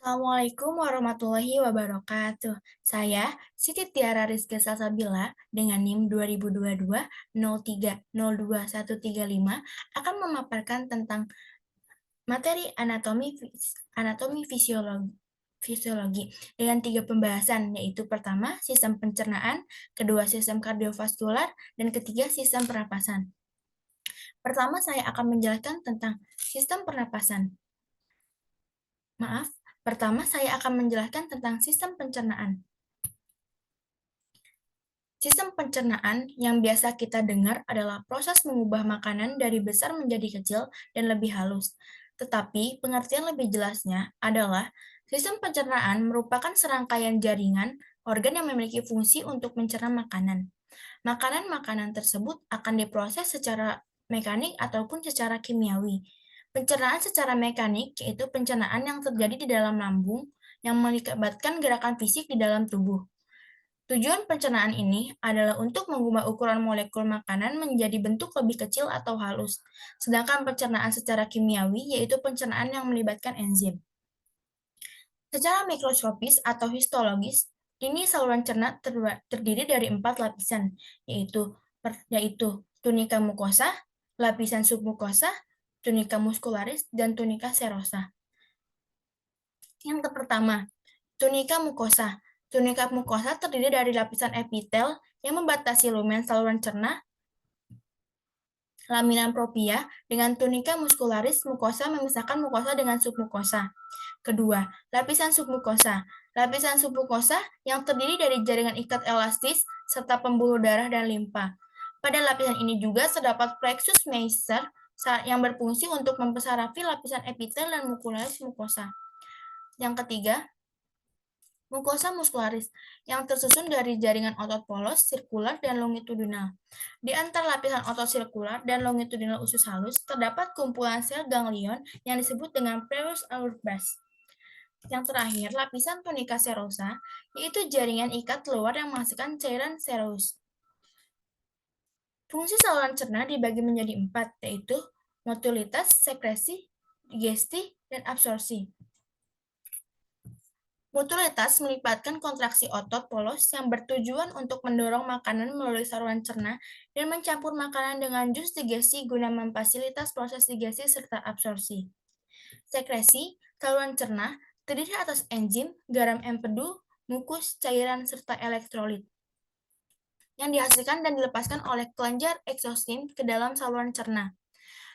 Assalamualaikum warahmatullahi wabarakatuh. Saya Siti Tiara Rizky Salsabila dengan NIM 2022 03 02 135 akan memaparkan tentang materi anatomi fisiologi dengan 3 pembahasan, yaitu pertama sistem pencernaan, kedua sistem kardiovaskular, dan ketiga sistem pernapasan. Pertama, saya akan menjelaskan tentang sistem pernapasan. Pertama saya akan menjelaskan tentang sistem pencernaan. Sistem pencernaan yang biasa kita dengar adalah proses mengubah makanan dari besar menjadi kecil dan lebih halus. Tetapi pengertian lebih jelasnya adalah sistem pencernaan merupakan serangkaian jaringan organ yang memiliki fungsi untuk mencerna makanan. Makanan-makanan tersebut akan diproses secara mekanik ataupun secara kimiawi. Pencernaan secara mekanik yaitu pencernaan yang terjadi di dalam lambung yang melibatkan gerakan fisik di dalam tubuh. Tujuan pencernaan ini adalah untuk mengubah ukuran molekul makanan menjadi bentuk lebih kecil atau halus. Sedangkan pencernaan secara kimiawi yaitu pencernaan yang melibatkan enzim. Secara mikroskopis atau histologis, ini saluran cerna terdiri dari 4 lapisan, yaitu tunika mukosa, lapisan submukosa, tunika muscularis, dan tunika serosa. Yang pertama, tunika mukosa. Tunika mukosa terdiri dari lapisan epitel yang membatasi lumen saluran cerna, laminan propia, dengan tunika muscularis mukosa memisahkan mukosa dengan submukosa. Kedua, lapisan submukosa. Lapisan submukosa yang terdiri dari jaringan ikat elastis serta pembuluh darah dan limpa. Pada lapisan ini juga terdapat plexus Meissner yang berfungsi untuk mempersarafi lapisan epitel dan muscularis mukosa. Yang ketiga, mukosa muscularis yang tersusun dari jaringan otot polos, sirkular, dan longitudinal. Di antara lapisan otot sirkular dan longitudinal usus halus terdapat kumpulan sel ganglion yang disebut dengan Preus Auerbach. Yang terakhir, lapisan tunika serosa, yaitu jaringan ikat luar yang menghasilkan cairan serous. Fungsi saluran cerna dibagi menjadi 4, yaitu mobilitas, sekresi, digesti, dan absorpsi. Mobilitas melibatkan kontraksi otot polos yang bertujuan untuk mendorong makanan melalui saluran cerna dan mencampur makanan dengan jus digesti guna memfasilitasi proses digesti serta absorpsi. Sekresi, saluran cerna, terdiri atas enzim, garam empedu, mukus, cairan, serta elektrolit yang dihasilkan dan dilepaskan oleh kelenjar eksosim ke dalam saluran cerna,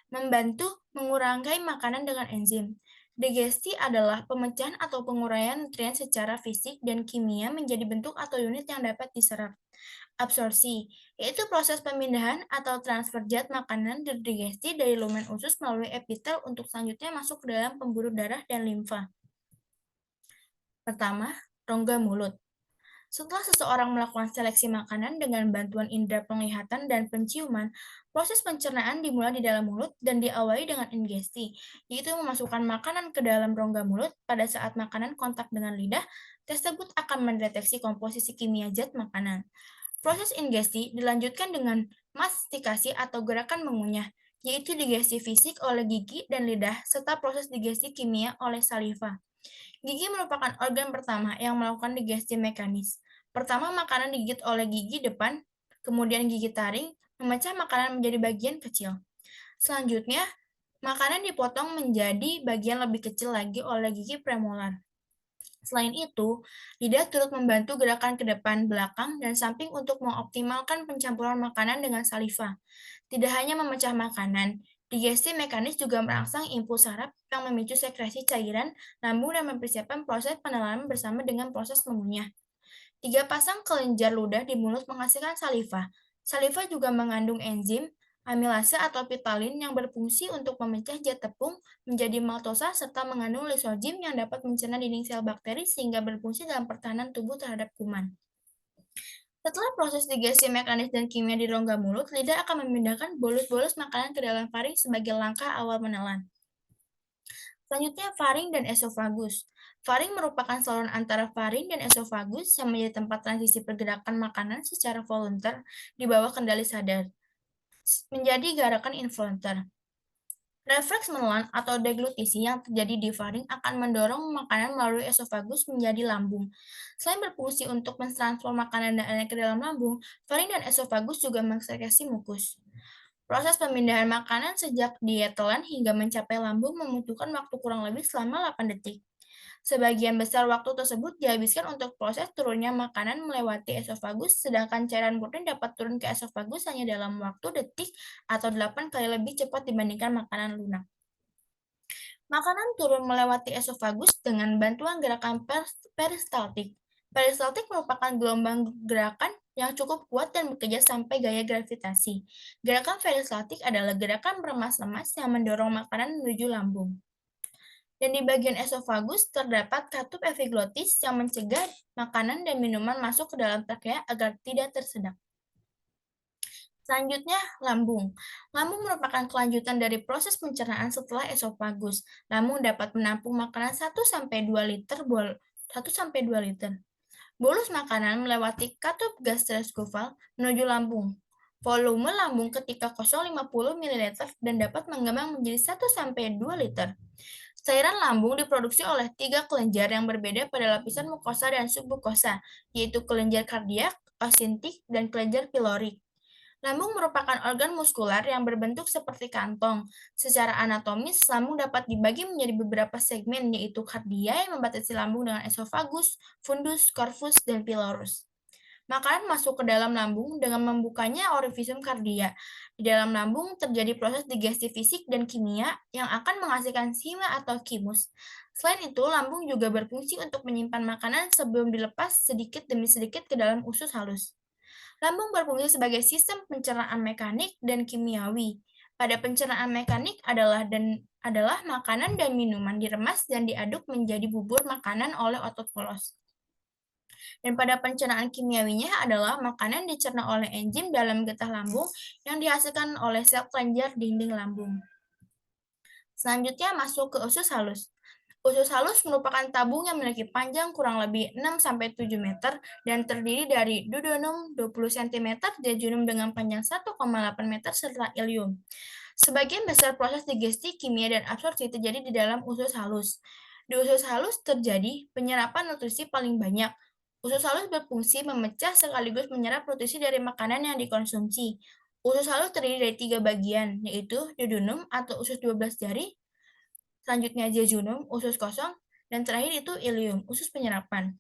membantu mengurangi makanan dengan enzim. Digesti adalah pemecahan atau penguraian nutrien secara fisik dan kimia menjadi bentuk atau unit yang dapat diserap. Absorpsi, yaitu proses pemindahan atau transfer zat makanan dari digesti dari lumen usus melalui epitel untuk selanjutnya masuk ke dalam pembuluh darah dan limfa. Pertama, rongga mulut. Setelah seseorang melakukan seleksi makanan dengan bantuan indera penglihatan dan penciuman, proses pencernaan dimulai di dalam mulut dan diawali dengan ingesti, yaitu memasukkan makanan ke dalam rongga mulut. Pada saat makanan kontak dengan lidah, tersebut akan mendeteksi komposisi kimia zat makanan. Proses ingesti dilanjutkan dengan mastikasi atau gerakan mengunyah, yaitu digesti fisik oleh gigi dan lidah, serta proses digesti kimia oleh saliva. Gigi merupakan organ pertama yang melakukan digesti mekanis. Pertama, makanan digigit oleh gigi depan, kemudian gigi taring, memecah makanan menjadi bagian kecil. Selanjutnya, makanan dipotong menjadi bagian lebih kecil lagi oleh gigi premolar. Selain itu, lidah turut membantu gerakan ke depan, belakang, dan samping untuk mengoptimalkan pencampuran makanan dengan saliva. Tidak hanya memecah makanan, digesti mekanis juga merangsang impuls saraf yang memicu sekresi cairan lambung dan mempersiapkan proses penelan bersama dengan proses mengunyah. 3 pasang kelenjar ludah di mulut menghasilkan saliva. Saliva juga mengandung enzim amilase atau pitalin yang berfungsi untuk memecah zat tepung menjadi maltosa serta mengandung lisozim yang dapat mencerna dinding sel bakteri sehingga berfungsi dalam pertahanan tubuh terhadap kuman. Setelah proses digesti mekanis dan kimia di rongga mulut, lidah akan memindahkan bolus-bolus makanan ke dalam faring sebagai langkah awal menelan. Selanjutnya, faring dan esofagus. Faring merupakan saluran antara faring dan esofagus yang menjadi tempat transisi pergerakan makanan secara volunter di bawah kendali sadar menjadi gerakan involunter. Refleks menelan atau deglutisi yang terjadi di faring akan mendorong makanan melalui esofagus menjadi lambung. Selain berfungsi untuk mentransfer makanan dan air ke dalam lambung, faring dan esofagus juga mensekresi mukus. Proses pemindahan makanan sejak dia telan hingga mencapai lambung membutuhkan waktu kurang lebih selama 8 detik. Sebagian besar waktu tersebut dihabiskan untuk proses turunnya makanan melewati esofagus, sedangkan cairan protein dapat turun ke esofagus hanya dalam waktu detik atau 8 kali lebih cepat dibandingkan makanan lunak. Makanan turun melewati esofagus dengan bantuan gerakan peristaltik. Peristaltik merupakan gelombang gerakan yang cukup kuat dan bekerja sampai gaya gravitasi. Gerakan peristaltik adalah gerakan meremas-lemas yang mendorong makanan menuju lambung. Dan di bagian esofagus terdapat katup epiglotis yang mencegah makanan dan minuman masuk ke dalam trakea agar tidak tersedak. Selanjutnya, lambung. Lambung merupakan kelanjutan dari proses pencernaan setelah esofagus. Lambung dapat menampung makanan 1-2 liter. Bolus makanan melewati katup gastroesophageal menuju lambung. Volume lambung ketika kosong 50 ml dan dapat mengembang menjadi 1-2 liter. Cairan lambung diproduksi oleh 3 kelenjar yang berbeda pada lapisan mukosa dan submukosa, yaitu kelenjar kardiak, osintik, dan kelenjar pilorik. Lambung merupakan organ muskular yang berbentuk seperti kantong. Secara anatomis, lambung dapat dibagi menjadi beberapa segmen, yaitu kardia yang membatasi lambung dengan esofagus, fundus, corpus, dan pylorus. Makanan masuk ke dalam lambung dengan membukanya orificium kardia. Di dalam lambung terjadi proses digesti fisik dan kimia yang akan menghasilkan sima atau kimus. Selain itu, lambung juga berfungsi untuk menyimpan makanan sebelum dilepas sedikit demi sedikit ke dalam usus halus. Lambung berfungsi sebagai sistem pencernaan mekanik dan kimiawi. Pada pencernaan mekanik adalah makanan dan minuman diremas dan diaduk menjadi bubur makanan oleh otot polos. Dan pada pencernaan kimiawinya adalah makanan dicerna oleh enzim dalam getah lambung yang dihasilkan oleh sel kelenjar dinding lambung. Selanjutnya masuk ke usus halus. Usus halus merupakan tabung yang memiliki panjang kurang lebih 6-7 meter dan terdiri dari duodenum 20 cm, jejunum dengan panjang 1,8 meter, serta ileum. Sebagian besar proses digesti, kimia, dan absorpsi terjadi di dalam usus halus. Di usus halus terjadi penyerapan nutrisi paling banyak. Usus halus berfungsi memecah sekaligus menyerap nutrisi dari makanan yang dikonsumsi. Usus halus terdiri dari 3 bagian, yaitu duodenum atau usus 12 jari, selanjutnya jejunum, usus kosong, dan terakhir itu ileum, usus penyerapan.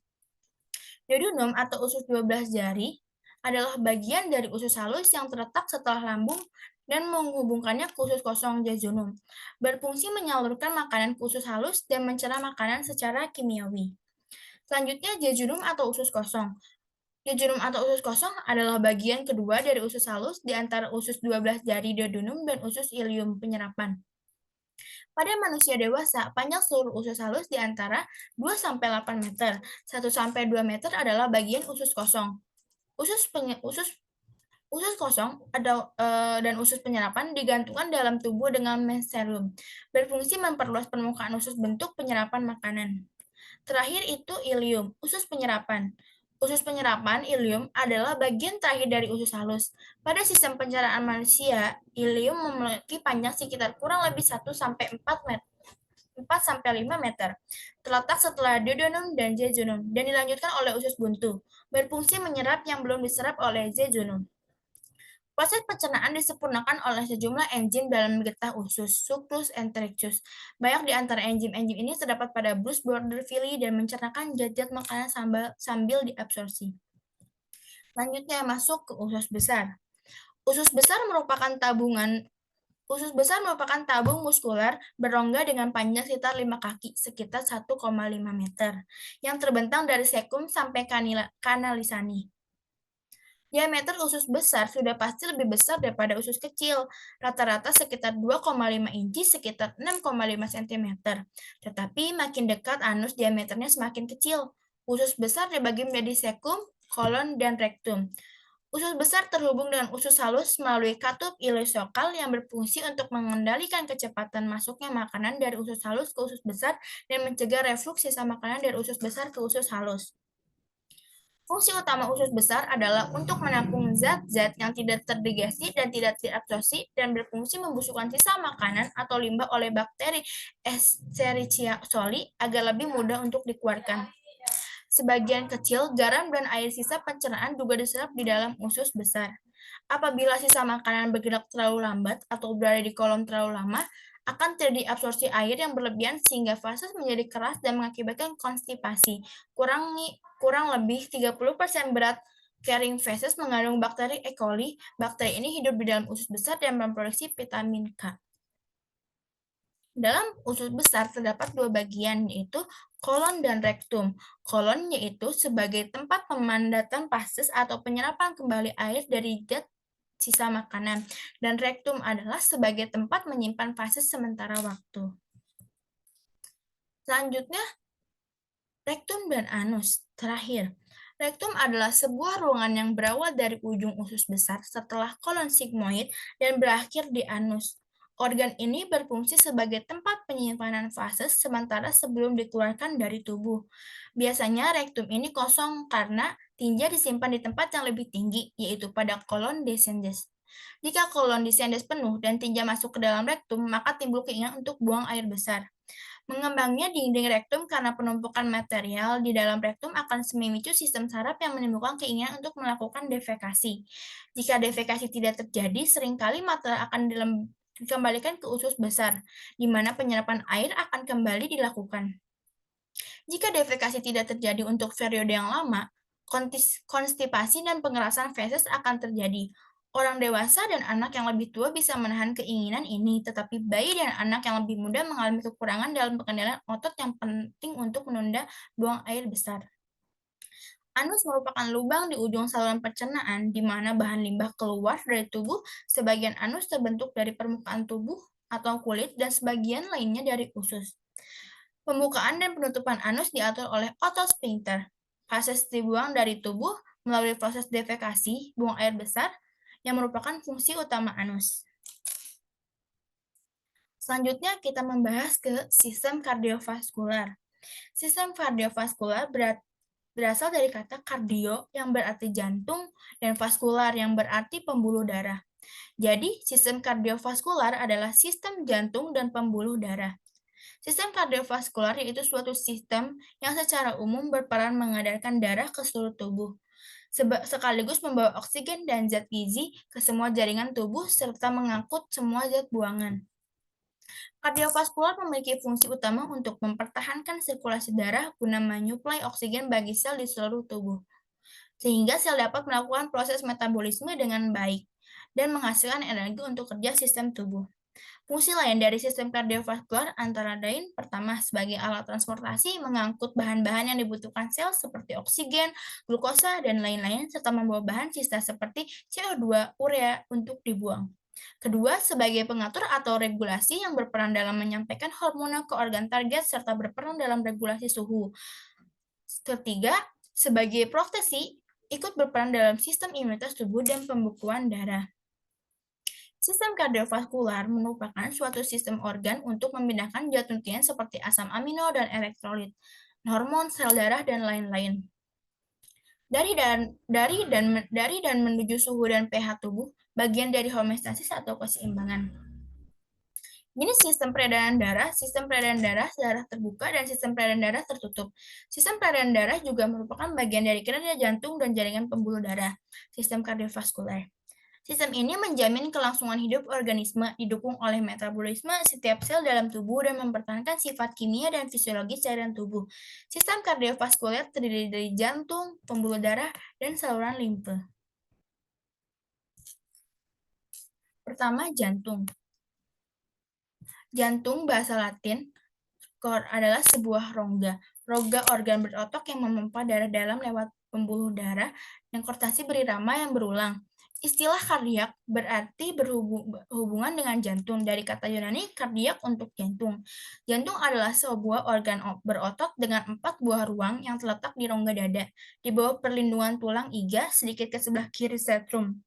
Duodenum atau usus 12 jari adalah bagian dari usus halus yang terletak setelah lambung dan menghubungkannya ke usus kosong jejunum. Berfungsi menyalurkan makanan ke usus halus dan mencerna makanan secara kimiawi. Selanjutnya jejunum atau usus kosong. Jejunum atau usus kosong adalah bagian kedua dari usus halus di antara usus 12 jari duodenum dan usus ileum penyerapan. Pada manusia dewasa, panjang seluruh usus halus di antara 2-8 meter. 1-2 meter adalah bagian usus kosong. Usus kosong dan usus penyerapan digantungkan dalam tubuh dengan mesenterium, berfungsi memperluas permukaan usus bentuk penyerapan makanan. Terakhir itu ileum, usus penyerapan. Usus penyerapan ileum adalah bagian terakhir dari usus halus. Pada sistem pencernaan manusia, ileum memiliki panjang sekitar kurang lebih 1-4 meter, terletak setelah duodenum dan jejunum, dan dilanjutkan oleh usus buntu, berfungsi menyerap yang belum diserap oleh jejunum. Proses pencernaan disempurnakan oleh sejumlah enzim dalam getah usus, sucrose enteric,. Banyak di antara enzim-enzim ini terdapat pada Bruce border villi dan mencernakan zat-zat makanan sambil diabsorpsi. Selanjutnya masuk ke usus besar. Usus besar merupakan tabung muskular berongga dengan panjang sekitar 5 kaki, sekitar 1,5 meter, yang terbentang dari cecum sampai kanalisani. Diameter usus besar sudah pasti lebih besar daripada usus kecil, rata-rata sekitar 2,5 inci, sekitar 6,5 cm. Tetapi makin dekat anus diameternya semakin kecil. Usus besar dibagi menjadi cecum, kolon, dan rektum. Usus besar terhubung dengan usus halus melalui katup ileocecal yang berfungsi untuk mengendalikan kecepatan masuknya makanan dari usus halus ke usus besar dan mencegah reflux sisa makanan dari usus besar ke usus halus. Fungsi utama usus besar adalah untuk menampung zat-zat yang tidak terdigesti dan tidak terabsorpsi dan berfungsi membusukkan sisa makanan atau limbah oleh bakteri Escherichia coli agar lebih mudah untuk dikeluarkan. Sebagian kecil garam dan air sisa pencernaan juga diserap di dalam usus besar. Apabila sisa makanan bergerak terlalu lambat atau berada di kolom terlalu lama, akan terjadi absorpsi air yang berlebihan sehingga fases menjadi keras dan mengakibatkan konstipasi. Kurang lebih 30% berat carrying feces mengandung bakteri E. coli. Bakteri ini hidup di dalam usus besar dan memproduksi vitamin K. Dalam usus besar terdapat dua bagian, yaitu kolon dan rektum. Kolon yaitu sebagai tempat pemandatan fases atau penyerapan kembali air dari zat sisa makanan, dan rektum adalah sebagai tempat menyimpan fases sementara waktu. Selanjutnya, rektum dan anus. Terakhir, rektum adalah sebuah ruangan yang berawal dari ujung usus besar setelah kolon sigmoid dan berakhir di anus. Organ ini berfungsi sebagai tempat penyimpanan fases sementara sebelum dikeluarkan dari tubuh. Biasanya rektum ini kosong karena tinja disimpan di tempat yang lebih tinggi, yaitu pada kolon descendens. Jika kolon descendens penuh dan tinja masuk ke dalam rektum, maka timbul keinginan untuk buang air besar. Mengembangnya dinding rektum karena penumpukan material di dalam rektum akan memicu sistem saraf yang menimbulkan keinginan untuk melakukan defekasi. Jika defekasi tidak terjadi, seringkali material akan dikembalikan ke usus besar, di mana penyerapan air akan kembali dilakukan. Jika defekasi tidak terjadi untuk periode yang lama, konstipasi dan pengerasan feses akan terjadi. Orang dewasa dan anak yang lebih tua bisa menahan keinginan ini, tetapi bayi dan anak yang lebih muda mengalami kekurangan dalam pengendalian otot yang penting untuk menunda buang air besar. Anus merupakan lubang di ujung saluran pencernaan di mana bahan limbah keluar dari tubuh. Sebagian anus terbentuk dari permukaan tubuh atau kulit dan sebagian lainnya dari usus. Pembukaan dan penutupan anus diatur oleh otosfinkter. Fases dibuang dari tubuh melalui proses defekasi, buang air besar, yang merupakan fungsi utama anus. Selanjutnya kita membahas ke sistem kardiovaskular. Sistem kardiovaskular berasal dari kata kardio yang berarti jantung dan vaskular yang berarti pembuluh darah. Jadi, sistem kardiovaskular adalah sistem jantung dan pembuluh darah. Sistem kardiovaskular yaitu suatu sistem yang secara umum berperan mengedarkan darah ke seluruh tubuh, sekaligus membawa oksigen dan zat gizi ke semua jaringan tubuh serta mengangkut semua zat buangan. Kardiovaskular memiliki fungsi utama untuk mempertahankan sirkulasi darah guna menyuplai oksigen bagi sel di seluruh tubuh, sehingga sel dapat melakukan proses metabolisme dengan baik dan menghasilkan energi untuk kerja sistem tubuh. Fungsi lain dari sistem kardiovaskular antara lain, pertama, sebagai alat transportasi mengangkut bahan-bahan yang dibutuhkan sel seperti oksigen, glukosa, dan lain-lain, serta membawa bahan sisa seperti CO2, urea untuk dibuang. Kedua, sebagai pengatur atau regulasi yang berperan dalam menyampaikan hormon ke organ target serta berperan dalam regulasi suhu. Ketiga, sebagai proteksi, ikut berperan dalam sistem imunitas tubuh dan pembekuan darah. Sistem kardiovaskular merupakan suatu sistem organ untuk memindahkan zat nutrien seperti asam amino dan elektrolit, hormon, sel darah, dan lain-lain. Dari dan menuju suhu dan pH tubuh, bagian dari homeostasis atau keseimbangan. Jenis sistem peredaran darah terbuka, dan sistem peredaran darah tertutup. Sistem peredaran darah juga merupakan bagian dari kinerja jantung dan jaringan pembuluh darah, sistem kardiovaskuler. Sistem ini menjamin kelangsungan hidup organisme, didukung oleh metabolisme setiap sel dalam tubuh dan mempertahankan sifat kimia dan fisiologis cairan tubuh. Sistem kardiovaskuler terdiri dari jantung, pembuluh darah, dan saluran limfe. Pertama, jantung. Jantung bahasa Latin adalah sebuah rongga. Rongga organ berotot yang memompa darah dalam lewat pembuluh darah dan kontраksi berirama yang berulang. Istilah kardiak berarti berhubungan dengan jantung, dari kata Yunani kardiak untuk jantung. Jantung adalah sebuah organ berotot dengan 4 buah ruang yang terletak di rongga dada, di bawah perlindungan tulang iga sedikit ke sebelah kiri sentrum.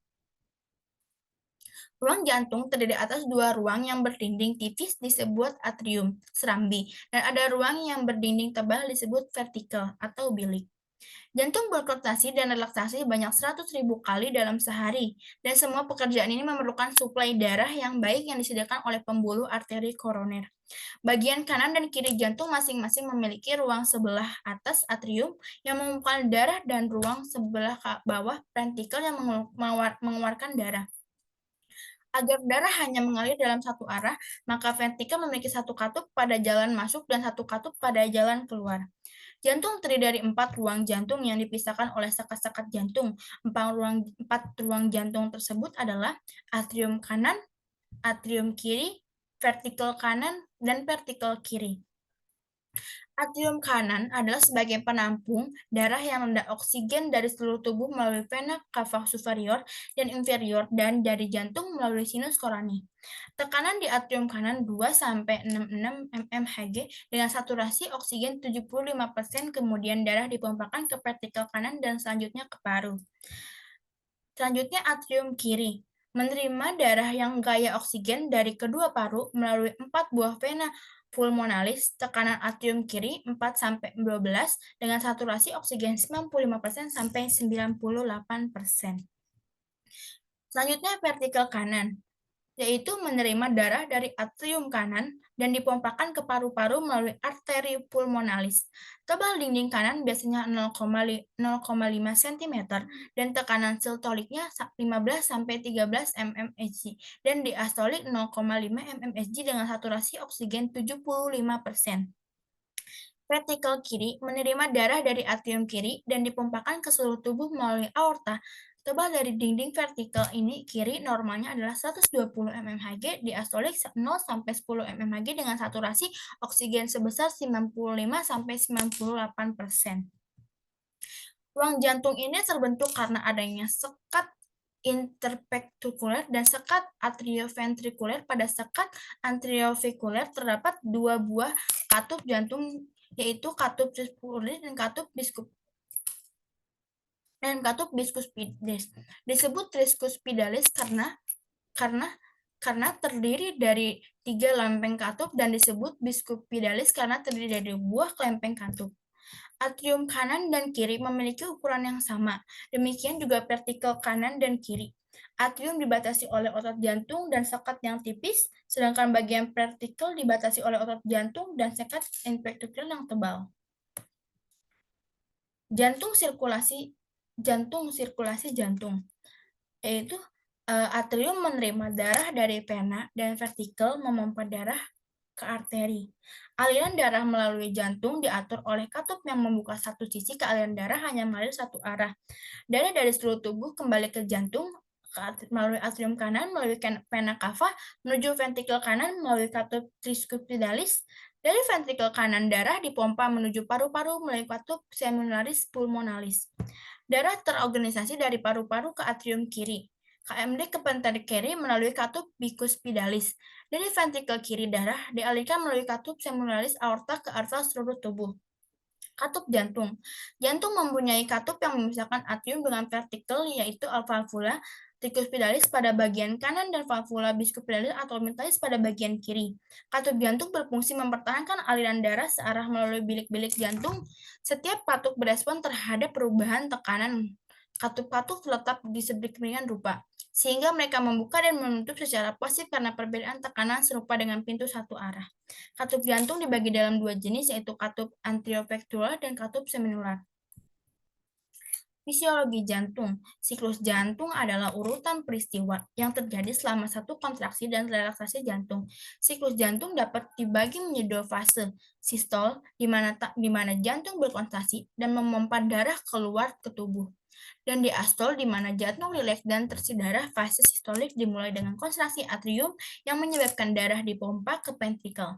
Ruang jantung terdiri atas 2 ruang yang berdinding tipis disebut atrium, serambi, dan ada ruang yang berdinding tebal disebut ventricle atau bilik. Jantung berkontraksi dan relaksasi banyak 100.000 kali dalam sehari, dan semua pekerjaan ini memerlukan suplai darah yang baik yang disediakan oleh pembuluh arteri koroner. Bagian kanan dan kiri jantung masing-masing memiliki ruang sebelah atas atrium yang mengumpulkan darah dan ruang sebelah bawah ventrikel yang mengeluarkan darah. Agar darah hanya mengalir dalam satu arah, maka ventrikel memiliki satu katup pada jalan masuk dan satu katup pada jalan keluar. Jantung terdiri dari 4 ruang jantung yang dipisahkan oleh sekat-sekat jantung. Empat ruang jantung tersebut adalah atrium kanan, atrium kiri, vertikel kanan, dan vertikel kiri. Atrium kanan adalah sebagai penampung darah yang rendah oksigen dari seluruh tubuh melalui vena cava superior dan inferior dan dari jantung melalui sinus korani. Tekanan di atrium kanan 2-66 mmHg dengan saturasi oksigen 75%, kemudian darah dipompakan ke vertikel kanan dan selanjutnya ke paru. Selanjutnya atrium kiri menerima darah yang kaya oksigen dari kedua paru melalui 4 buah vena pulmonalis. Tekanan atrium kiri 4-12 dengan saturasi oksigen 95% sampai 98%. Selanjutnya vertikel kanan, yaitu menerima darah dari atrium kanan dan dipompakan ke paru-paru melalui arteri pulmonalis. Tebal dinding kanan biasanya 0,5 cm dan tekanan sistoliknya 15-13 mmHg dan diastolik 0,5 mmHg dengan saturasi oksigen 75%. Vertikel kiri menerima darah dari atrium kiri dan dipompakan ke seluruh tubuh melalui aorta. Tebal dari dinding vertikel ini kiri normalnya adalah 120 mmHg, diastolik 0-10 mmHg dengan saturasi oksigen sebesar 95-98%. Ruang jantung ini terbentuk karena adanya sekat interventrikuler dan sekat atrioventrikuler. Pada sekat atriovaskuler terdapat dua buah katup jantung, yaitu katup tricuspid dan katup bicuspidalis. Disebut tricuspidalis karena terdiri dari 3 lempeng katup dan disebut bicuspidalis karena terdiri dari buah kelempeng katup. Atrium kanan dan kiri memiliki ukuran yang sama, demikian juga vertikel kanan dan kiri. Atrium dibatasi oleh otot jantung dan sekat yang tipis, sedangkan bagian vertikel dibatasi oleh otot jantung dan sekat interventrikuler yang tebal. Jantung sirkulasi jantung, yaitu atrium menerima darah dari vena dan vertikel memompa darah ke arteri. Aliran darah melalui jantung diatur oleh katup yang membuka satu sisi ke aliran darah hanya mengalir satu arah. Darah dari seluruh tubuh kembali ke jantung melalui atrium kanan, melalui vena cava, menuju ventrikel kanan melalui katup tricuspidalis. Dari ventrikel kanan darah dipompa menuju paru-paru melalui katup seminularis pulmonalis. Darah terorganisasi dari paru-paru ke atrium kiri. KMD ke ventrikel kiri melalui katup bicuspidalis. Dari ventrikel kiri darah dialirkan melalui katup seminularis aorta ke aorta seluruh tubuh. Katup jantung. Jantung mempunyai katup yang memisahkan atrium dengan vertikel, yaitu valvula tricuspidalis pada bagian kanan dan valvula bicuspidalis atau mentalis pada bagian kiri. Katup jantung berfungsi mempertahankan aliran darah searah melalui bilik-bilik jantung. Setiap katup berespon terhadap perubahan tekanan. Katup-katup terletak di sedemikian rupa, sehingga mereka membuka dan menutup secara pasif karena perbedaan tekanan serupa dengan pintu satu arah. Katup jantung dibagi dalam dua jenis, yaitu katup anterior-pectoral dan katup seminular. Fisiologi jantung. Siklus jantung adalah urutan peristiwa yang terjadi selama satu kontraksi dan relaksasi jantung. Siklus jantung dapat dibagi menjadi dua fase, sistol, di mana jantung berkontraksi dan memompa darah keluar ke tubuh, dan diastol, di mana jantung rileks dan terisi darah. Fase sistolik dimulai dengan kontraksi atrium yang menyebabkan darah dipompa ke ventrikel.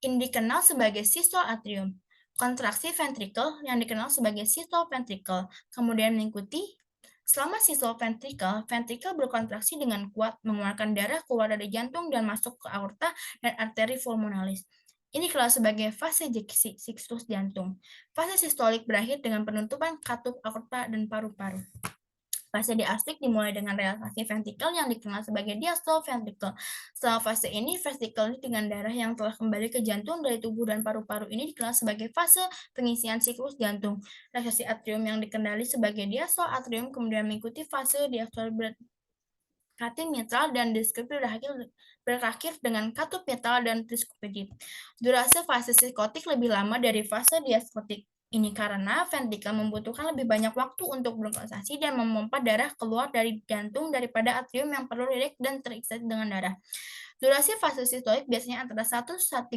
Ini dikenal sebagai sistol atrium. Kontraksi ventrikel yang dikenal sebagai sistol ventrikel kemudian mengikuti. Selama sistol ventrikel, ventrikel berkontraksi dengan kuat, mengeluarkan darah keluar dari jantung dan masuk ke aorta dan arteri pulmonalis. Ini dikenal sebagai fase siklus jantung. Fase sistolik berakhir dengan penutupan katup aorta dan paru-paru. Fase diastolik dimulai dengan relaksasi ventrikel yang dikenal sebagai diastole ventrikel. Setelah fase ini, ventrikel dengan darah yang telah kembali ke jantung dari tubuh dan paru-paru ini dikenal sebagai fase pengisian siklus jantung. Relaksasi atrium yang dikendali sebagai diastole atrium kemudian mengikuti fase diastole berarti mitral dan diskopi berakhir dengan katup mitral dan diskopedi. Durasi fase psikotik lebih lama dari fase diastolik. Ini karena ventrikel membutuhkan lebih banyak waktu untuk berkontraksi dan memompa darah keluar dari jantung daripada atrium yang perlu rileks dan terexcite dengan darah. Durasi fase sistolik biasanya antara 130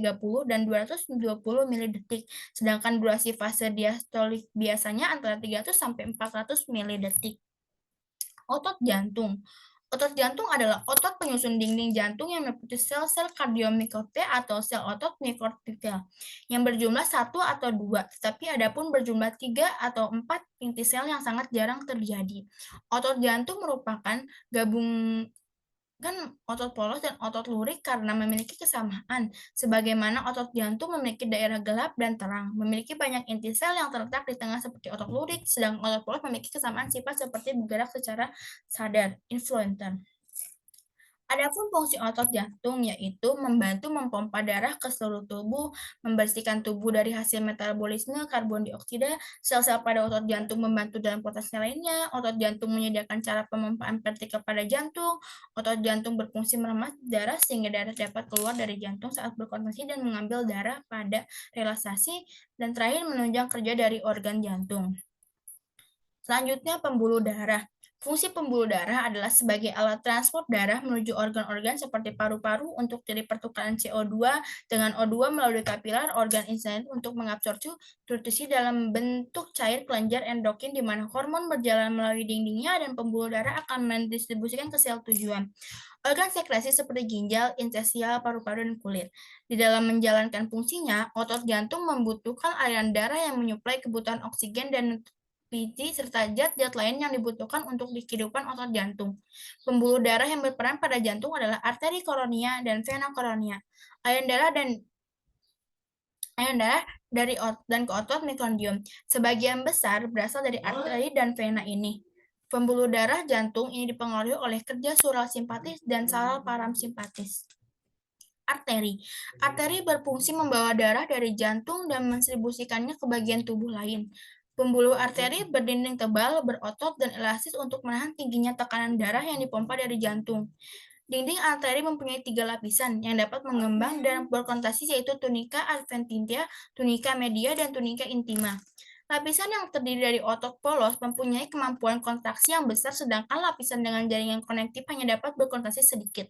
dan 220 mili-detik, sedangkan durasi fase diastolik biasanya antara 300 sampai 400 mili-detik. Otot jantung. Otot jantung adalah otot penyusun dinding jantung yang meliputi sel-sel kardiomyocyte atau sel otot miokardial yang berjumlah satu atau dua, tetapi ada pun berjumlah 3 atau 4 inti sel yang sangat jarang terjadi. Otot jantung merupakan gabungan otot polos dan otot lurik karena memiliki kesamaan, sebagaimana otot jantung memiliki daerah gelap dan terang, memiliki banyak inti sel yang terletak di tengah seperti otot lurik, sedang otot polos memiliki kesamaan sifat seperti bergerak secara sadar, influencer. Adapun fungsi otot jantung yaitu membantu memompa darah ke seluruh tubuh, membersihkan tubuh dari hasil metabolisme karbon dioksida, sel-sel pada otot jantung membantu dalam proses lainnya, otot jantung menyediakan cara pemompaan vertikal pada jantung, otot jantung berfungsi meremas darah sehingga darah dapat keluar dari jantung saat berkontraksi dan mengambil darah pada relaksasi, dan terakhir menunjang kerja dari organ jantung. Selanjutnya, pembuluh darah. Fungsi pembuluh darah adalah sebagai alat transport darah menuju organ-organ seperti paru-paru untuk jadi pertukaran CO2 dengan O2 melalui kapiler, organ insulain untuk mengabsorpsi nutrisi dalam bentuk cair kelenjar endokrin di mana hormon berjalan melalui dindingnya dan pembuluh darah akan mendistribusikan ke sel tujuan. Organ sekresi seperti ginjal, intestinal, paru-paru, dan kulit. Di dalam menjalankan fungsinya, otot jantung membutuhkan aliran darah yang menyuplai kebutuhan oksigen dan biji serta zat-zat lain yang dibutuhkan untuk kehidupan otot jantung. Pembuluh darah yang berperan pada jantung adalah arteri koronia dan vena koronia. Aliran darah dari dan ke otot mikrokardium. Sebagian besar berasal dari arteri dan vena ini. Pembuluh darah jantung ini dipengaruhi oleh kerja sural simpatis dan saraf parasimpatis. Arteri. Arteri berfungsi membawa darah dari jantung dan mendistribusikannya ke bagian tubuh lain. Pembuluh arteri berdinding tebal, berotot, dan elastis untuk menahan tingginya tekanan darah yang dipompa dari jantung. Dinding arteri mempunyai 3 lapisan yang dapat mengembang dan berkontraksi yaitu tunica adventitia, tunica media, dan tunica intima. Lapisan yang terdiri dari otot polos mempunyai kemampuan kontraksi yang besar sedangkan lapisan dengan jaringan konektif hanya dapat berkontraksi sedikit.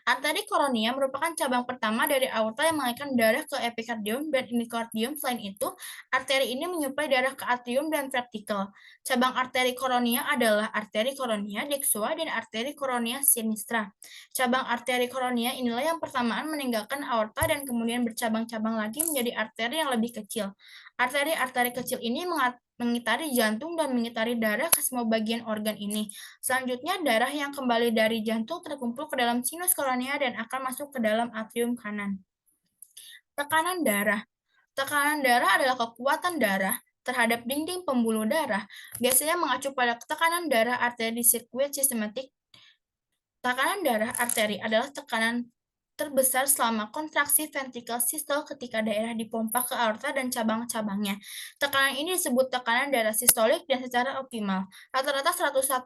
Arteri koronia merupakan cabang pertama dari aorta yang mengalirkan darah ke epikardium dan miokardium. Selain itu, arteri ini menyuplai darah ke atrium dan ventrikel. Cabang arteri koronia adalah arteri koronia dexua dan arteri koronia sinistra. Cabang arteri koronia inilah yang persamaan meninggalkan aorta dan kemudian bercabang-cabang lagi menjadi arteri yang lebih kecil. Arteri-arteri kecil ini mengitari jantung dan mengitari darah ke semua bagian organ ini. Selanjutnya, darah yang kembali dari jantung terkumpul ke dalam sinus koronia dan akan masuk ke dalam atrium kanan. Tekanan darah. Tekanan darah adalah kekuatan darah terhadap dinding pembuluh darah, biasanya mengacu pada tekanan darah arteri sirkuit sistematik. Tekanan darah arteri adalah tekanan terbesar selama kontraksi ventrikel sistol ketika daerah dipompa ke aorta dan cabang-cabangnya. Tekanan ini disebut tekanan darah sistolik dan secara optimal. Rata-rata 110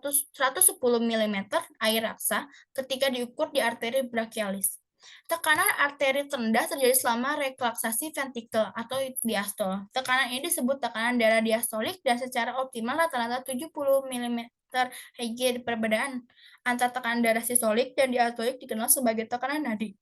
mm air raksa ketika diukur di arteri brachialis. Tekanan arteri terendah terjadi selama relaksasi ventrikel atau diastol. Tekanan ini disebut tekanan darah diastolik dan secara optimal rata-rata 70 mm Hg. Perbedaan antara tekanan darah sistolik dan diastolik dikenal sebagai tekanan nadi.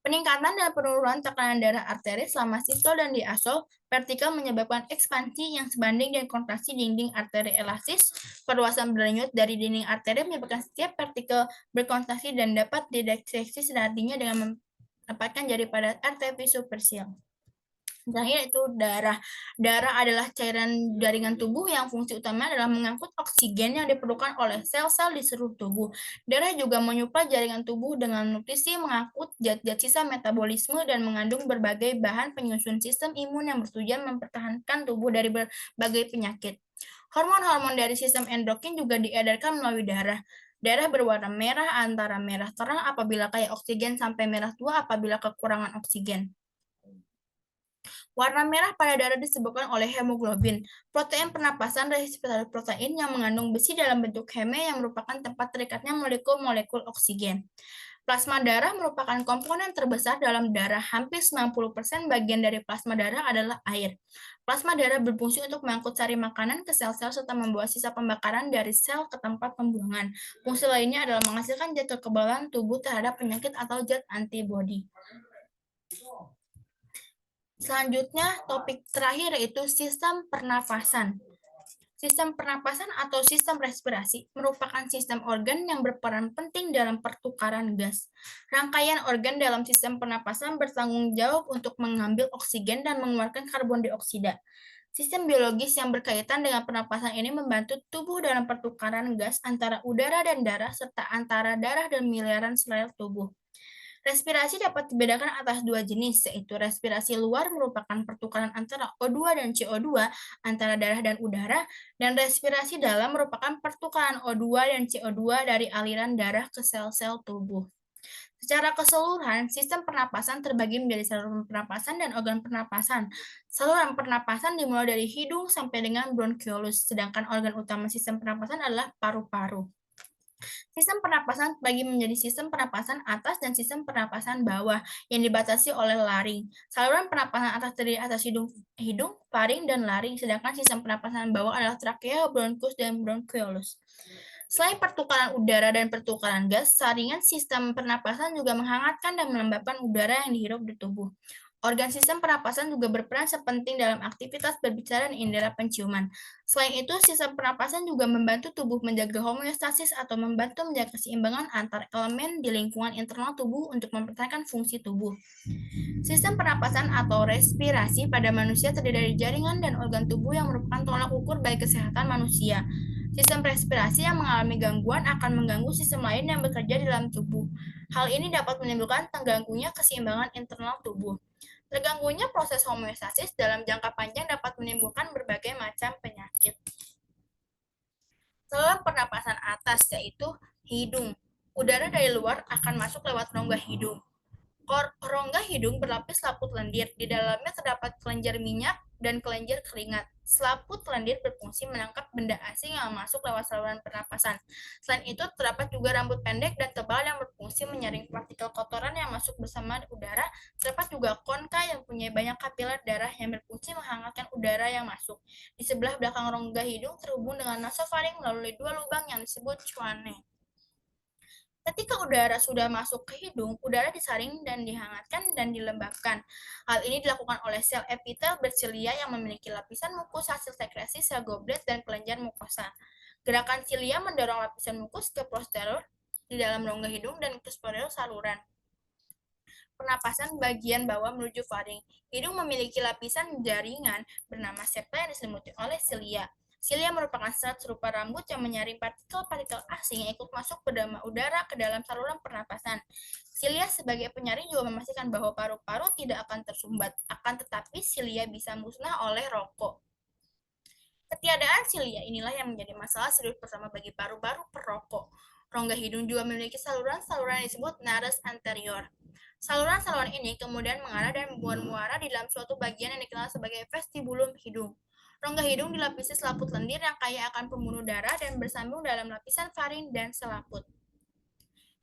Peningkatan dan penurunan tekanan darah arteri selama sistol dan diastol vertikal menyebabkan ekspansi yang sebanding dengan kontraksi dinding arteri elastis. Perluasan berlanjut dari dinding arteri menyebabkan setiap vertikal berkontraksi dan dapat dideteksi senardinya dengan menempatkan jari pada arteri superficial. Terakhir itu darah. Darah adalah cairan jaringan tubuh yang fungsi utamanya adalah mengangkut oksigen yang diperlukan oleh sel-sel di seluruh tubuh. Darah juga menyuplai jaringan tubuh dengan nutrisi, mengangkut zat-zat sisa metabolisme, dan mengandung berbagai bahan penyusun sistem imun yang bertujuan mempertahankan tubuh dari berbagai penyakit. Hormon-hormon dari sistem endokrin juga diedarkan melalui darah. Darah berwarna merah antara merah terang apabila kaya oksigen sampai merah tua apabila kekurangan oksigen. Warna merah pada darah disebabkan oleh hemoglobin, protein pernapasan respiratory protein yang mengandung besi dalam bentuk heme yang merupakan tempat terikatnya molekul-molekul oksigen. Plasma darah merupakan komponen terbesar dalam darah. Hampir 90% bagian dari plasma darah adalah air. Plasma darah berfungsi untuk mengangkut sari makanan ke sel-sel serta membawa sisa pembakaran dari sel ke tempat pembuangan. Fungsi lainnya adalah menghasilkan zat kekebalan tubuh terhadap penyakit atau zat antibodi. Selanjutnya, topik terakhir yaitu sistem pernafasan. Sistem pernapasan atau sistem respirasi merupakan sistem organ yang berperan penting dalam pertukaran gas. Rangkaian organ dalam sistem pernapasan bertanggung jawab untuk mengambil oksigen dan mengeluarkan karbon dioksida. Sistem biologis yang berkaitan dengan pernapasan ini membantu tubuh dalam pertukaran gas antara udara dan darah serta antara darah dan miliaran sel tubuh. Respirasi dapat dibedakan atas dua jenis, yaitu respirasi luar merupakan pertukaran antara O2 dan CO2 antara darah dan udara, dan respirasi dalam merupakan pertukaran O2 dan CO2 dari aliran darah ke sel-sel tubuh. Secara keseluruhan, sistem pernapasan terbagi menjadi saluran pernapasan dan organ pernapasan. Saluran pernapasan dimulai dari hidung sampai dengan bronkiolus, sedangkan organ utama sistem pernapasan adalah paru-paru. Sistem pernapasan terbagi menjadi sistem pernapasan atas dan sistem pernapasan bawah yang dibatasi oleh laring. Saluran pernapasan atas terdiri atas hidung, faring, dan laring, sedangkan sistem pernapasan bawah adalah trakea, bronkus, dan bronkiolus. Selain pertukaran udara dan pertukaran gas, saringan sistem pernapasan juga menghangatkan dan melembabkan udara yang dihirup di tubuh. Organ sistem pernapasan juga berperan sepenting dalam aktivitas berbicara dan indera penciuman. Selain itu, sistem pernapasan juga membantu tubuh menjaga homeostasis atau membantu menjaga keseimbangan antar elemen di lingkungan internal tubuh untuk mempertahankan fungsi tubuh. Sistem pernapasan atau respirasi pada manusia terdiri dari jaringan dan organ tubuh yang merupakan tolak ukur bagi kesehatan manusia. Sistem respirasi yang mengalami gangguan akan mengganggu sistem lain yang bekerja di dalam tubuh. Hal ini dapat menimbulkan terganggunya keseimbangan internal tubuh. Terganggunya proses homeostasis dalam jangka panjang dapat menimbulkan berbagai macam penyakit. Saluran pernapasan atas yaitu hidung. Udara dari luar akan masuk lewat rongga hidung. Rongga hidung berlapis selaput lendir. Di dalamnya terdapat kelenjar minyak dan kelenjar keringat. Selaput lendir berfungsi menangkap benda asing yang masuk lewat saluran pernapasan. Selain itu, terdapat juga rambut pendek dan tebal yang berfungsi menyaring partikel kotoran yang masuk bersama udara. Terdapat juga konka yang punya banyak kapiler darah yang berfungsi menghangatkan udara yang masuk. Di sebelah belakang rongga hidung terhubung dengan nasofaring melalui dua lubang yang disebut choane. Ketika udara sudah masuk ke hidung, udara disaring dan dihangatkan dan dilembabkan. Hal ini dilakukan oleh sel epitel bersilia yang memiliki lapisan mukus hasil sekresi sel goblet dan kelenjar mukosa. Gerakan silia mendorong lapisan mukus ke posterior di dalam rongga hidung dan ke posterior saluran pernapasan bagian bawah menuju faring. Hidung memiliki lapisan jaringan bernama septa yang diselimuti oleh silia. Silia merupakan serat serupa rambut yang menyaring partikel-partikel asing yang ikut masuk ke dalam udara ke dalam saluran pernapasan. Silia sebagai penyaring juga memastikan bahwa paru-paru tidak akan tersumbat, akan tetapi silia bisa musnah oleh rokok. Ketiadaan silia inilah yang menjadi masalah serius pertama bagi paru-paru perokok. Rongga hidung juga memiliki saluran-saluran yang disebut nares anterior. Saluran-saluran ini kemudian mengarah dan membuat muara di dalam suatu bagian yang dikenal sebagai vestibulum hidung. Rongga hidung dilapisi selaput lendir yang kaya akan pembunuh darah dan bersambung dalam lapisan faring dan selaput.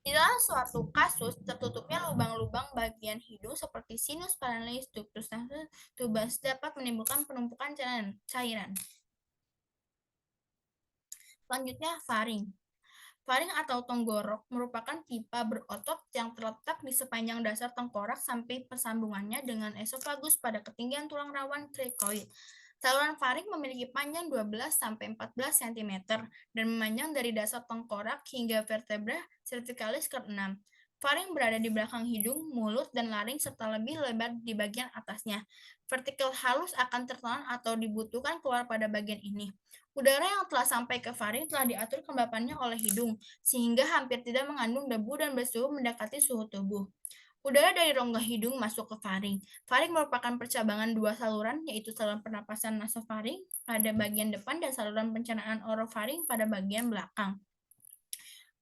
Di dalam suatu kasus, tertutupnya lubang-lubang bagian hidung seperti sinus paralelis ductus tubus dapat menimbulkan penumpukan cairan. Selanjutnya, faring. Faring atau tenggorok merupakan pipa berotot yang terletak di sepanjang dasar tengkorak sampai persambungannya dengan esofagus pada ketinggian tulang rawan krikoid. Saluran faring memiliki panjang 12-14 cm dan memanjang dari dasar tengkorak hingga vertebra cervicalis ke-6. Faring berada di belakang hidung, mulut, dan laring serta lebih lebar di bagian atasnya. Vertikel halus akan tertelan atau dibutuhkan keluar pada bagian ini. Udara yang telah sampai ke faring telah diatur kelembapannya oleh hidung, sehingga hampir tidak mengandung debu dan bersuhu mendekati suhu tubuh. Udara dari rongga hidung masuk ke faring. Faring merupakan percabangan dua saluran, yaitu saluran pernapasan nasofaring pada bagian depan dan saluran pencernaan orofaring pada bagian belakang.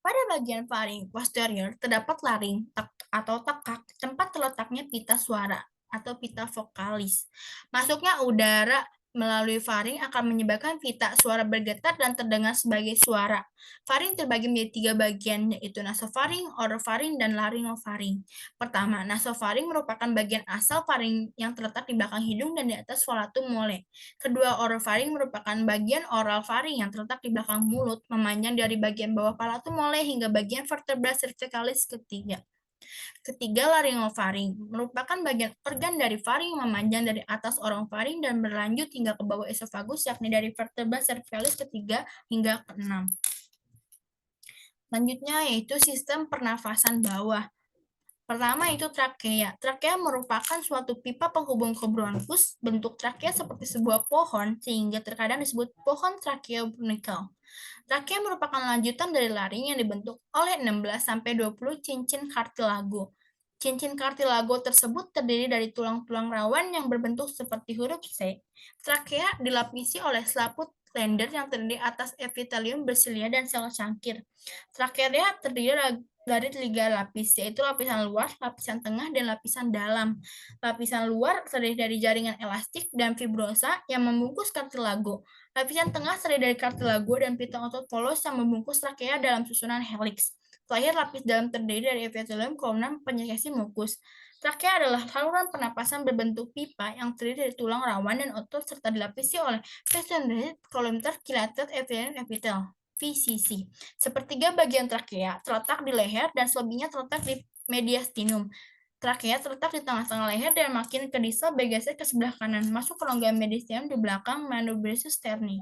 Pada bagian faring posterior terdapat laring atau tekak, tempat terletaknya pita suara atau pita vokalis. Masuknya udara melalui faring akan menyebabkan pita suara bergetar dan terdengar sebagai suara. Faring terbagi menjadi tiga bagian, yaitu nasofaring, orofaring, dan laryngofaring. Pertama, nasofaring merupakan bagian asal faring yang terletak di belakang hidung dan di atas volatum mole. Kedua, orofaring merupakan bagian oral faring yang terletak di belakang mulut, memanjang dari bagian bawah palatum mole hingga bagian vertebra cervicalis ketiga. Ketiga, laryngofaring merupakan bagian organ dari faring yang memanjang dari atas orofaring dan berlanjut hingga ke bawah esofagus, yakni dari vertebra cervicalis ketiga hingga keenam. Selanjutnya yaitu sistem pernafasan bawah. Pertama itu trakea. Trakea merupakan suatu pipa penghubung ke bronkus. Bentuk trakea seperti sebuah pohon, sehingga terkadang disebut pohon tracheobronchial. Trakea merupakan lanjutan dari laring yang dibentuk oleh 16-20 cincin kartilago. Cincin kartilago tersebut terdiri dari tulang-tulang rawan yang berbentuk seperti huruf C. Trakea dilapisi oleh selaput slender yang terdiri atas epitelium bersilia dan sel cangkir. Trakea terdiri dari tiga lapis, yaitu lapisan luar, lapisan tengah, dan lapisan dalam. Lapisan luar terdiri dari jaringan elastik dan fibrosa yang membungkus kartilago. Lapisan tengah terdiri dari kartilago dan pita otot polos yang membungkus trakea dalam susunan helix. Terakhir, lapis dalam terdiri dari epitelium, kolumna, penyekesi mukus. Trakea adalah saluran pernapasan berbentuk pipa yang terdiri dari tulang rawan dan otot serta dilapisi oleh vesiculated columnar dilated epithelium epitel. VCC. Sepertiga bagian trakea terletak di leher dan selebihnya terletak di mediastinum. Trakea terletak di tengah-tengah leher dan makin ke distal bergeser ke sebelah kanan, masuk ke rongga mediastinum di belakang manubrissus sterni.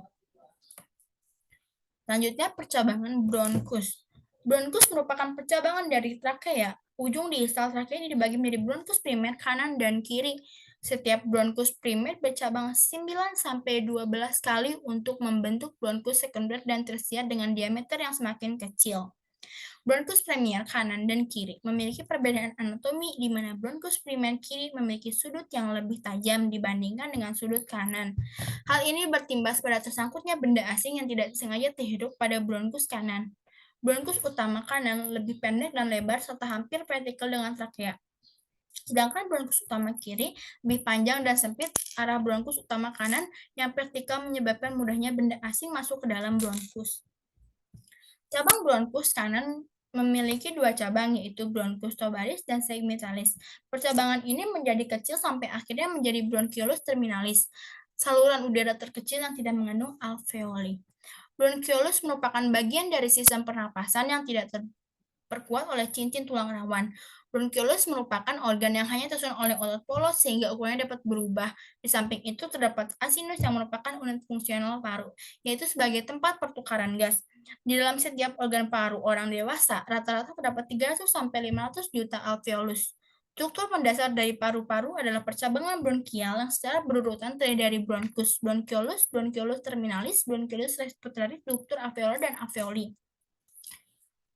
Selanjutnya percabangan bronkus. Bronkus merupakan percabangan dari trakea. Ujung distal trakea ini dibagi menjadi bronkus primer kanan dan kiri. Setiap bronkus primer bercabang 9-12 kali untuk membentuk bronkus sekunder dan tersier dengan diameter yang semakin kecil. Bronkus premier kanan dan kiri memiliki perbedaan anatomi di mana bronkus primer kiri memiliki sudut yang lebih tajam dibandingkan dengan sudut kanan. Hal ini bertimbas pada tersangkutnya benda asing yang tidak disengaja terhirup pada bronkus kanan. Bronkus utama kanan lebih pendek dan lebar serta hampir vertikal dengan trakea. Sedangkan bronkus utama kiri lebih panjang dan sempit arah bronkus utama kanan yang vertikal menyebabkan mudahnya benda asing masuk ke dalam bronkus. Cabang bronkus kanan memiliki dua cabang, yaitu bronkus tubaris dan segmentalis. Percabangan ini menjadi kecil sampai akhirnya menjadi bronchiolus terminalis, saluran udara terkecil yang tidak mengandung alveoli. Bronchiolus merupakan bagian dari sistem pernapasan yang tidak terperkuat oleh cincin tulang rawan. Bronchiolus merupakan organ yang hanya tersusun oleh otot polos sehingga ukurannya dapat berubah. Di samping itu terdapat asinus yang merupakan unit fungsional paru, yaitu sebagai tempat pertukaran gas. Di dalam setiap organ paru orang dewasa, rata-rata terdapat 300-500 juta alveolus. Struktur mendasar dari paru-paru adalah percabangan bronkial yang secara berurutan terdiri dari bronkus, bronchiolus, bronchiolus terminalis, bronchiolus respiratory, ductus alveolar, dan alveoli.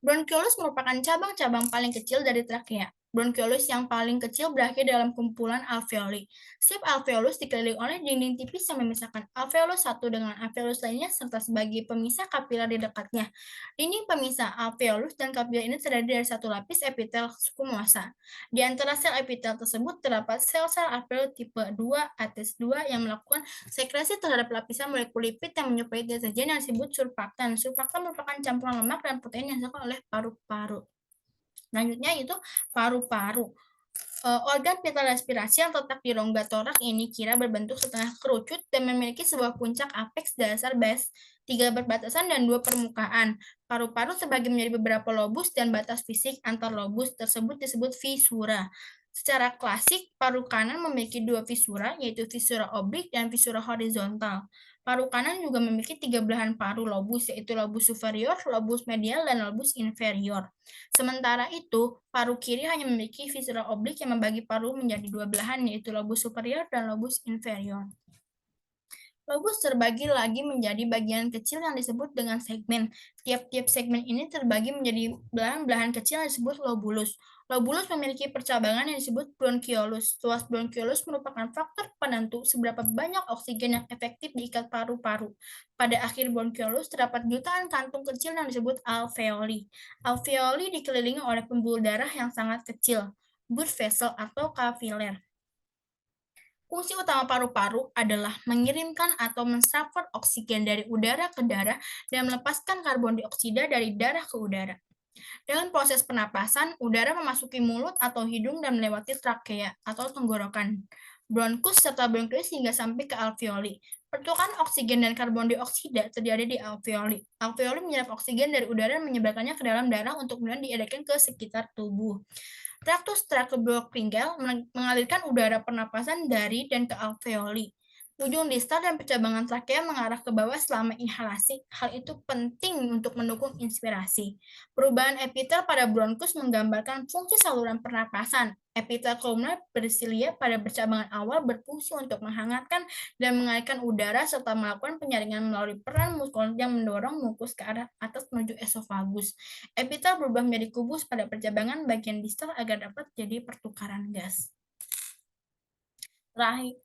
Bronchiolus merupakan cabang-cabang paling kecil dari trakea. Bronchiolus yang paling kecil berakhir dalam kumpulan alveoli. Setiap alveolus dikelilingi oleh dinding tipis yang memisahkan alveolus satu dengan alveolus lainnya serta sebagai pemisah kapiler di dekatnya. Dinding pemisah alveolus dan kapiler ini terdiri dari satu lapis epitel squamosa. Di antara sel epitel tersebut terdapat sel-sel alveoli tipe 2 ATS2 yang melakukan sekresi terhadap lapisan molekul lipid yang menyerupai deterjen yang disebut surfaktan. Surfaktan merupakan campuran lemak dan protein yang dihasilkan oleh paru-paru. Selanjutnya itu paru-paru. Organ vital respirasi yang terletak di rongga torak ini kira berbentuk setengah kerucut dan memiliki sebuah puncak apeks dasar base, 3 berbatasan dan 2 permukaan. Paru-paru terbagi menjadi beberapa lobus dan batas fisik antar lobus tersebut disebut visura. Secara klasik, paru kanan memiliki 2 visura, yaitu visura oblik dan visura horizontal. Paru kanan juga memiliki 3 belahan paru lobus, yaitu lobus superior, lobus medial, dan lobus inferior. Sementara itu, paru kiri hanya memiliki visura oblik yang membagi paru menjadi 2 belahan, yaitu lobus superior dan lobus inferior. Lobus terbagi lagi menjadi bagian kecil yang disebut dengan segmen. Tiap-tiap segmen ini terbagi menjadi belahan-belahan kecil yang disebut lobulus. Lobulus memiliki percabangan yang disebut bronkiolus. Tuas bronkiolus merupakan faktor penentu seberapa banyak oksigen yang efektif diikat paru-paru. Pada akhir bronkiolus terdapat jutaan kantung kecil yang disebut alveoli. Alveoli dikelilingi oleh pembuluh darah yang sangat kecil, blood vessel atau kapiler. Fungsi utama paru-paru adalah mengirimkan atau mentransfer oksigen dari udara ke darah dan melepaskan karbon dioksida dari darah ke udara. Dalam proses pernapasan, udara memasuki mulut atau hidung dan melewati trakea atau tenggorokan, bronkus serta bronkioli hingga sampai ke alveoli. Pertukaran oksigen dan karbon dioksida terjadi di alveoli. Alveoli menyerap oksigen dari udara dan menyebarkannya ke dalam darah untuk kemudian diedarkan ke sekitar tubuh. Traktus tracheobronchial mengalirkan udara pernapasan dari dan ke alveoli. Ujung distal dan percabangan trakea mengarah ke bawah selama inhalasi. Hal itu penting untuk mendukung inspirasi. Perubahan epitel pada bronkus menggambarkan fungsi saluran pernapasan. Epitel kolumnar bersilia pada percabangan awal berfungsi untuk menghangatkan dan mengalirkan udara serta melakukan penyaringan melalui peran muskul yang mendorong mukus ke arah atas menuju esofagus. Epitel berubah menjadi kubus pada percabangan bagian distal agar dapat jadi pertukaran gas. Terakhir,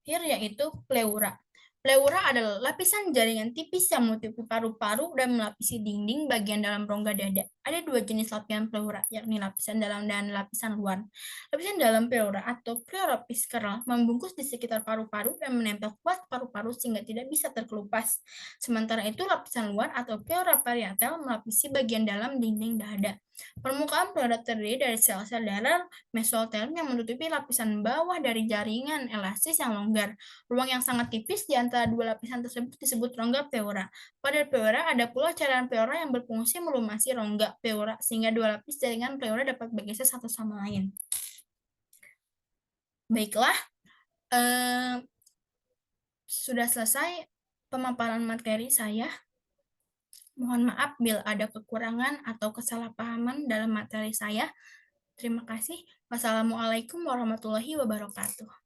yaitu pleura. Pleura adalah lapisan jaringan tipis yang menutupi paru-paru dan melapisi dinding bagian dalam rongga dada. Ada dua jenis lapisan pleura, yakni lapisan dalam dan lapisan luar. Lapisan dalam pleura atau pleura visceral membungkus di sekitar paru-paru dan menempel kuat paru-paru sehingga tidak bisa terkelupas. Sementara itu, lapisan luar atau pleura parietal melapisi bagian dalam dinding dada. Permukaan pleura terdiri dari sel-sel darah mesotelum yang menutupi lapisan bawah dari jaringan elastis yang longgar. Ruang yang sangat tipis di antara dua lapisan tersebut disebut rongga pleura. Pada pleura ada pula cairan pleura yang berfungsi melumasi rongga pleura sehingga dua lapis jaringan pleura dapat bergeser satu sama lain. Baiklah, sudah selesai pemaparan materi saya. Mohon maaf bila ada kekurangan atau kesalahpahaman dalam materi saya. Terima kasih. Wassalamualaikum warahmatullahi wabarakatuh.